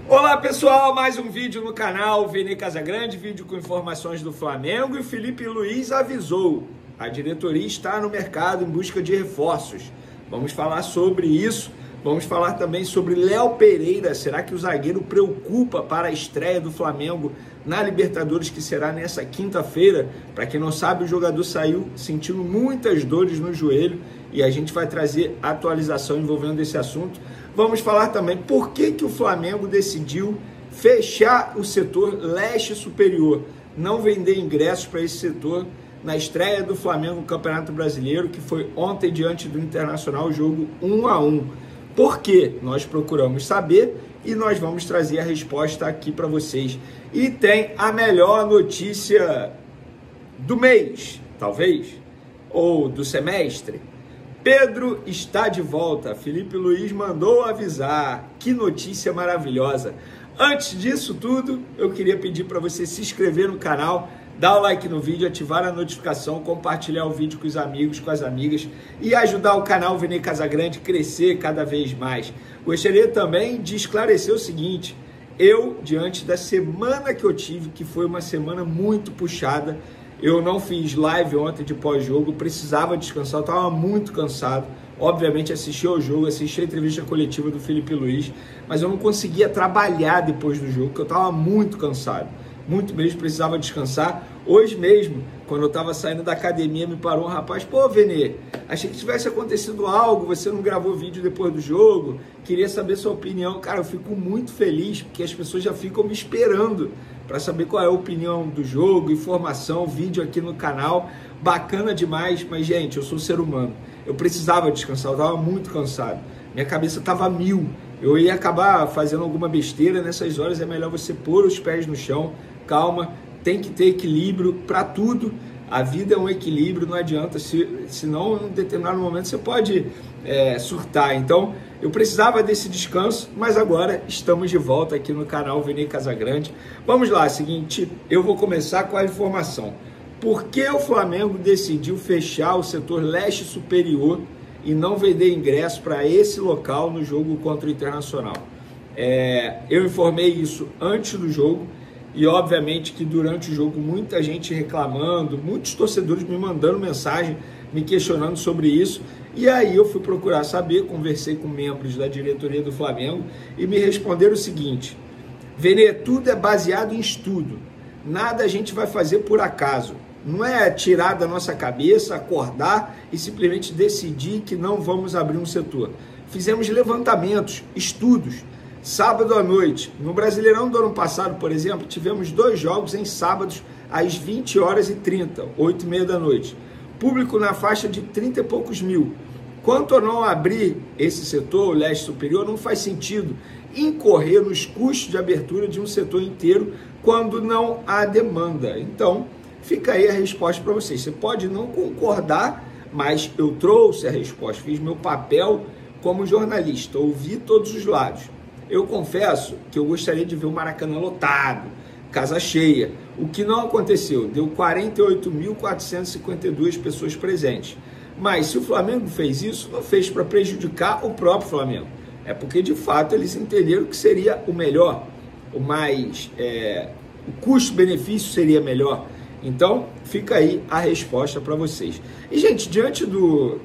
Olá pessoal, mais um vídeo no canal Vene Casagrande, vídeo com informações do Flamengo. E o Felipe Luiz avisou, a diretoria está no mercado em busca de reforços. Vamos falar sobre isso, vamos falar também sobre Léo Pereira. Será que o zagueiro preocupa para a estreia do Flamengo na Libertadores, que será nessa quinta-feira? Para quem não sabe, o jogador saiu sentindo muitas dores no joelho e a gente vai trazer atualização envolvendo esse assunto. Vamos falar também por que o Flamengo decidiu fechar o setor leste superior, não vender ingressos para esse setor na estreia do Flamengo no Campeonato Brasileiro, que foi ontem diante do Internacional, jogo 1-1. Por quê? Nós procuramos saber e nós vamos trazer a resposta aqui para vocês. E tem a melhor notícia do mês, talvez, ou do semestre. Pedro está de volta, Felipe Luiz mandou avisar, que notícia maravilhosa. Antes disso tudo, eu queria pedir para você se inscrever no canal, dar o like no vídeo, ativar a notificação, compartilhar o vídeo com os amigos, com as amigas e ajudar o canal Vene Casagrande a crescer cada vez mais. Gostaria também de esclarecer o seguinte, eu, diante da semana que eu tive, que foi uma semana muito puxada, eu não fiz live ontem de pós-jogo, precisava descansar, eu estava muito cansado. Obviamente assisti ao jogo, assisti a entrevista coletiva do Felipe Luiz, mas eu não conseguia trabalhar depois do jogo, porque eu estava muito cansado. Muito mesmo, precisava descansar. Hoje mesmo, quando eu estava saindo da academia, me parou um rapaz, pô, Vene, achei que tivesse acontecido algo, você não gravou vídeo depois do jogo, queria saber sua opinião. Cara, eu fico muito feliz, porque as pessoas já ficam me esperando para saber qual é a opinião do jogo, informação, vídeo aqui no canal, bacana demais, mas gente, eu sou ser humano, eu precisava descansar, eu estava muito cansado, minha cabeça estava mil, eu ia acabar fazendo alguma besteira. Nessas horas é melhor você pôr os pés no chão, calma, tem que ter equilíbrio para tudo, a vida é um equilíbrio, não adianta, senão em um determinado momento você pode surtar. Então eu precisava desse descanso, mas agora estamos de volta aqui no canal Vene Casagrande. Vamos lá, seguinte, eu vou começar com a informação. Por que o Flamengo decidiu fechar o setor leste superior e não vender ingresso para esse local no jogo contra o Internacional? Eu informei isso antes do jogo e obviamente que durante o jogo muita gente reclamando, muitos torcedores me mandando mensagem, me questionando sobre isso. E aí eu fui procurar saber, conversei com membros da diretoria do Flamengo e me responderam o seguinte: Vene, tudo é baseado em estudo, nada a gente vai fazer por acaso. Não é tirar da nossa cabeça, acordar e simplesmente decidir que não vamos abrir um setor. Fizemos levantamentos, estudos. Sábado à noite, no Brasileirão do ano passado, por exemplo, tivemos 2 jogos em sábados às 20h30, 8h30 da noite. Público na faixa de 30 e poucos mil. Quanto a não abrir esse setor, o leste superior, não faz sentido incorrer nos custos de abertura de um setor inteiro quando não há demanda. Então, fica aí a resposta para vocês. Você pode não concordar, mas eu trouxe a resposta, fiz meu papel como jornalista, ouvi todos os lados. Eu confesso que eu gostaria de ver o Maracanã lotado, casa cheia. O que não aconteceu, deu 48.452 pessoas presentes. Mas se o Flamengo fez isso, não fez para prejudicar o próprio Flamengo. É porque, de fato, eles entenderam que seria o melhor, o custo-benefício seria melhor. Então, fica aí a resposta para vocês. E, gente, diante do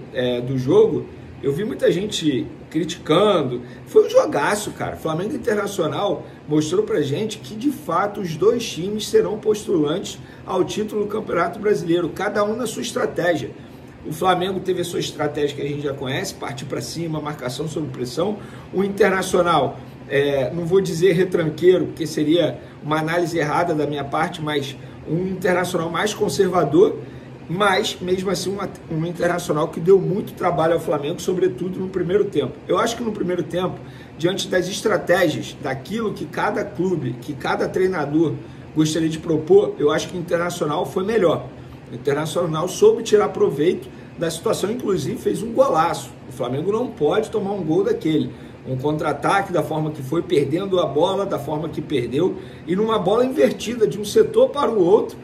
jogo, eu vi muita gente criticando. Foi um jogaço, cara. Flamengo Internacional mostrou pra gente que, de fato, os dois times serão postulantes ao título do Campeonato Brasileiro, cada um na sua estratégia. O Flamengo teve a sua estratégia que a gente já conhece, partir para cima, marcação sob pressão. O Internacional, não vou dizer retranqueiro, porque seria uma análise errada da minha parte, mas um Internacional mais conservador, mas mesmo assim um Internacional que deu muito trabalho ao Flamengo, sobretudo no primeiro tempo. Eu acho que no primeiro tempo, diante das estratégias, daquilo que cada clube, que cada treinador gostaria de propor, eu acho que o Internacional foi melhor. O Internacional soube tirar proveito da situação, inclusive fez um golaço. O Flamengo não pode tomar um gol daquele. Um contra-ataque da forma que foi, perdendo a bola da forma que perdeu, e numa bola invertida de um setor para o outro.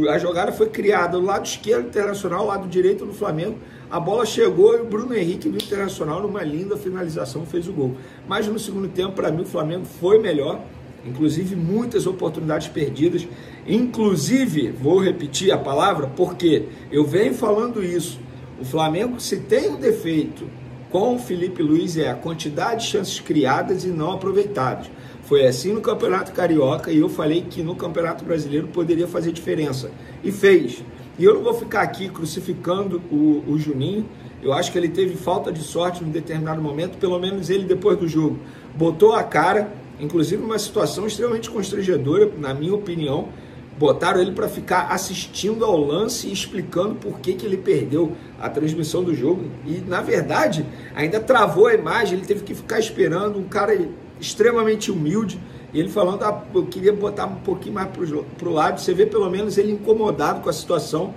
A jogada foi criada do lado esquerdo do Internacional, lado direito do Flamengo. A bola chegou e o Bruno Henrique do Internacional, numa linda finalização, fez o gol. Mas no segundo tempo, para mim, o Flamengo foi melhor. Inclusive, muitas oportunidades perdidas. Inclusive, vou repetir a palavra, porque eu venho falando isso. O Flamengo, se tem um defeito com o Felipe Luiz, é a quantidade de chances criadas e não aproveitadas. Foi assim no Campeonato Carioca e eu falei que no Campeonato Brasileiro poderia fazer diferença. E fez. E eu não vou ficar aqui crucificando o Juninho. Eu acho que ele teve falta de sorte em um determinado momento. Pelo menos ele, depois do jogo, botou a cara, inclusive numa situação extremamente constrangedora, na minha opinião. Botaram ele para ficar assistindo ao lance e explicando por que ele perdeu a transmissão do jogo. E, na verdade, ainda travou a imagem. Ele teve que ficar esperando, um cara extremamente humilde. E ele falando, eu queria botar um pouquinho mais para o lado. Você vê pelo menos ele incomodado com a situação.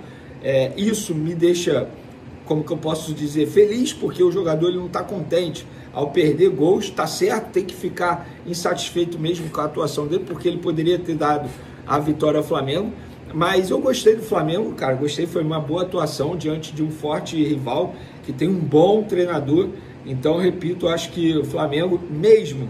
Isso me deixa, como que eu posso dizer, feliz, porque o jogador ele não está contente ao perder gols. Está certo, tem que ficar insatisfeito mesmo com a atuação dele, porque ele poderia ter dado a vitória ao Flamengo. Mas eu gostei do Flamengo, cara. Gostei, foi uma boa atuação diante de um forte rival que tem um bom treinador. Então, repito, acho que o Flamengo, mesmo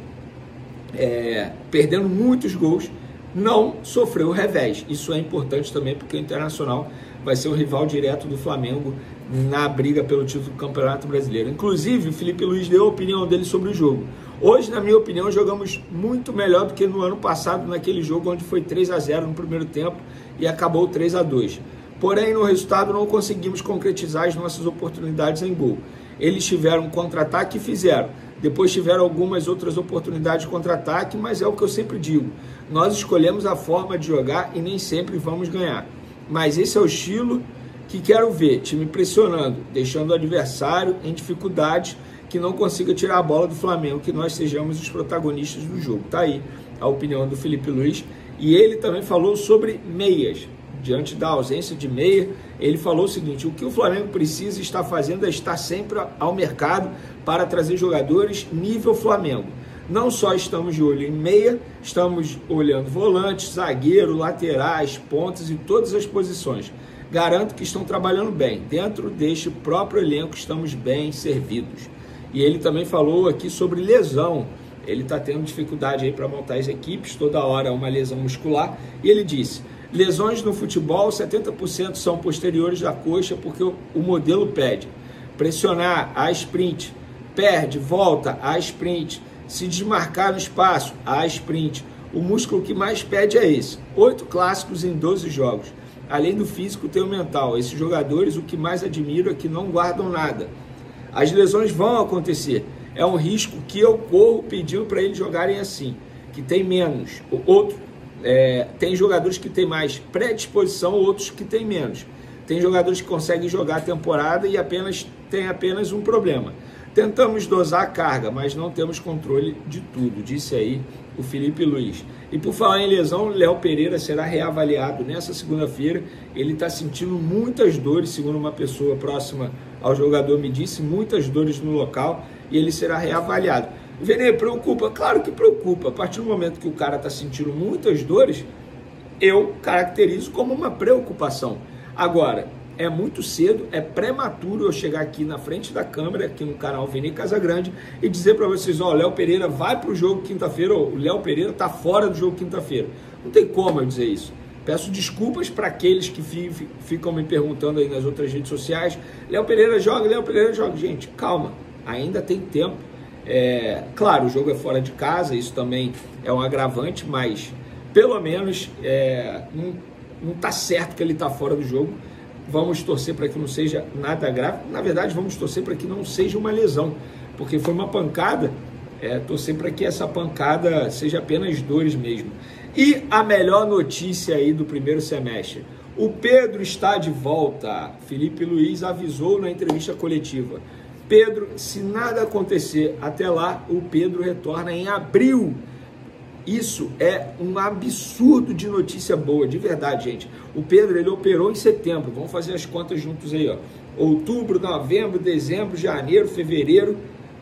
perdendo muitos gols, não sofreu revés. Isso é importante também, porque o Internacional vai ser um rival direto do Flamengo na briga pelo título do Campeonato Brasileiro. Inclusive, o Felipe Luiz deu a opinião dele sobre o jogo. Hoje, na minha opinião, jogamos muito melhor do que no ano passado, naquele jogo onde foi 3-0 no primeiro tempo e acabou 3-2. Porém, no resultado, não conseguimos concretizar as nossas oportunidades em gol. Eles tiveram um contra-ataque e fizeram. Depois tiveram algumas outras oportunidades de contra-ataque, mas é o que eu sempre digo. Nós escolhemos a forma de jogar e nem sempre vamos ganhar. Mas esse é o estilo que quero ver. Time pressionando, deixando o adversário em dificuldades, que não consiga tirar a bola do Flamengo, que nós sejamos os protagonistas do jogo. Tá aí a opinião do Felipe Luiz. E ele também falou sobre meias. Diante da ausência de meia, ele falou o seguinte: o que o Flamengo precisa estar fazendo é estar sempre ao mercado para trazer jogadores nível Flamengo. Não só estamos de olho em meia, estamos olhando volantes, zagueiro, laterais, pontas e todas as posições. Garanto que estão trabalhando bem. Dentro deste próprio elenco estamos bem servidos. E ele também falou aqui sobre lesão. Ele está tendo dificuldade aí para montar as equipes, toda hora uma lesão muscular. E ele disse: lesões no futebol, 70% são posteriores da coxa, porque o modelo pede. Pressionar, a sprint. Perde, volta, a sprint. Se desmarcar no espaço, a sprint. O músculo que mais pede é esse. 8 clássicos em 12 jogos. Além do físico, tem o mental. Esses jogadores, o que mais admiro é que não guardam nada. As lesões vão acontecer. É um risco que eu corro pedindo para eles jogarem assim, que tem menos. O outro, tem jogadores que têm mais predisposição, outros que têm menos. Tem jogadores que conseguem jogar a temporada e tem apenas um problema. Tentamos dosar a carga, mas não temos controle de tudo, disse aí o Felipe Luiz. E por falar em lesão, Léo Pereira será reavaliado nessa segunda-feira. Ele está sentindo muitas dores, segundo uma pessoa próxima ao jogador me disse, muitas dores no local, e ele será reavaliado. Vene, preocupa? Claro que preocupa. A partir do momento que o cara está sentindo muitas dores, eu caracterizo como uma preocupação. Agora, é muito cedo, é prematuro eu chegar aqui na frente da câmera, aqui no canal Vene Casagrande, e dizer para vocês, ó, o Léo Pereira vai para o jogo quinta-feira, ou o Léo Pereira está fora do jogo quinta-feira. Não tem como eu dizer isso. Peço desculpas para aqueles que ficam me perguntando aí nas outras redes sociais, Léo Pereira joga, Léo Pereira joga. Gente, calma, ainda tem tempo. Claro, o jogo é fora de casa, isso também é um agravante, mas pelo menos não está certo que ele está fora do jogo. Vamos torcer para que não seja nada grave. Na verdade, vamos torcer para que não seja uma lesão, porque foi uma pancada. Torcer para que essa pancada seja apenas dores mesmo. E a melhor notícia aí do primeiro semestre: o Pedro está de volta. Felipe Luiz avisou na entrevista coletiva. Pedro, se nada acontecer até lá, o Pedro retorna em abril. Isso é um absurdo de notícia boa, de verdade, gente. O Pedro, ele operou em setembro. Vamos fazer as contas juntos aí, ó. Outubro, novembro, dezembro, janeiro, fevereiro,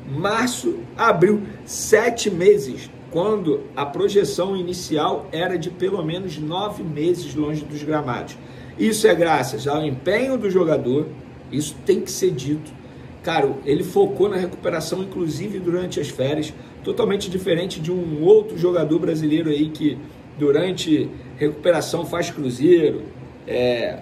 março, abril. 7 meses, quando a projeção inicial era de pelo menos 9 meses longe dos gramados. Isso é graças ao empenho do jogador, Isso tem que ser dito. Cara, ele focou na recuperação, inclusive durante as férias, totalmente diferente de um outro jogador brasileiro aí que durante recuperação faz cruzeiro,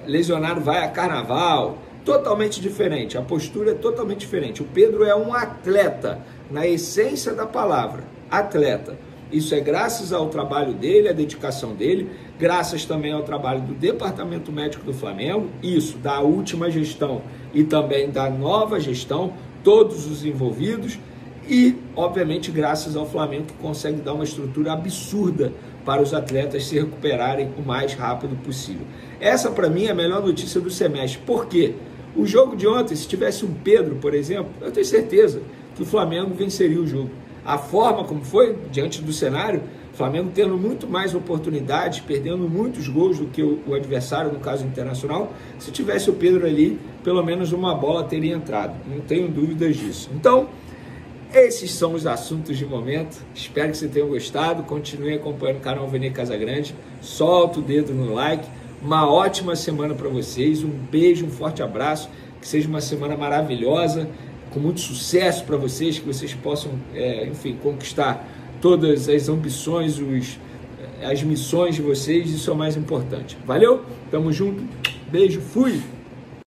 lesionado vai a carnaval, totalmente diferente, a postura é totalmente diferente. O Pedro é um atleta, na essência da palavra, atleta. Isso é graças ao trabalho dele, à dedicação dele, graças também ao trabalho do Departamento Médico do Flamengo, isso, da última gestão e também da nova gestão, todos os envolvidos, e, obviamente, graças ao Flamengo que consegue dar uma estrutura absurda para os atletas se recuperarem o mais rápido possível. Essa, para mim, é a melhor notícia do semestre. Por quê? O jogo de ontem, se tivesse um Pedro, por exemplo, eu tenho certeza que o Flamengo venceria o jogo. A forma como foi, diante do cenário, o Flamengo tendo muito mais oportunidades, perdendo muitos gols do que o adversário, no caso internacional, se tivesse o Pedro ali, pelo menos uma bola teria entrado. Não tenho dúvidas disso. Então, esses são os assuntos de momento. Espero que você tenha gostado. Continue acompanhando o canal Vene Casagrande. Solta o dedo no like. Uma ótima semana para vocês. Um beijo, um forte abraço. Que seja uma semana maravilhosa, com muito sucesso para vocês, que vocês possam, enfim, conquistar todas as ambições, as missões de vocês. Isso é o mais importante. Valeu? Tamo junto. Beijo. Fui!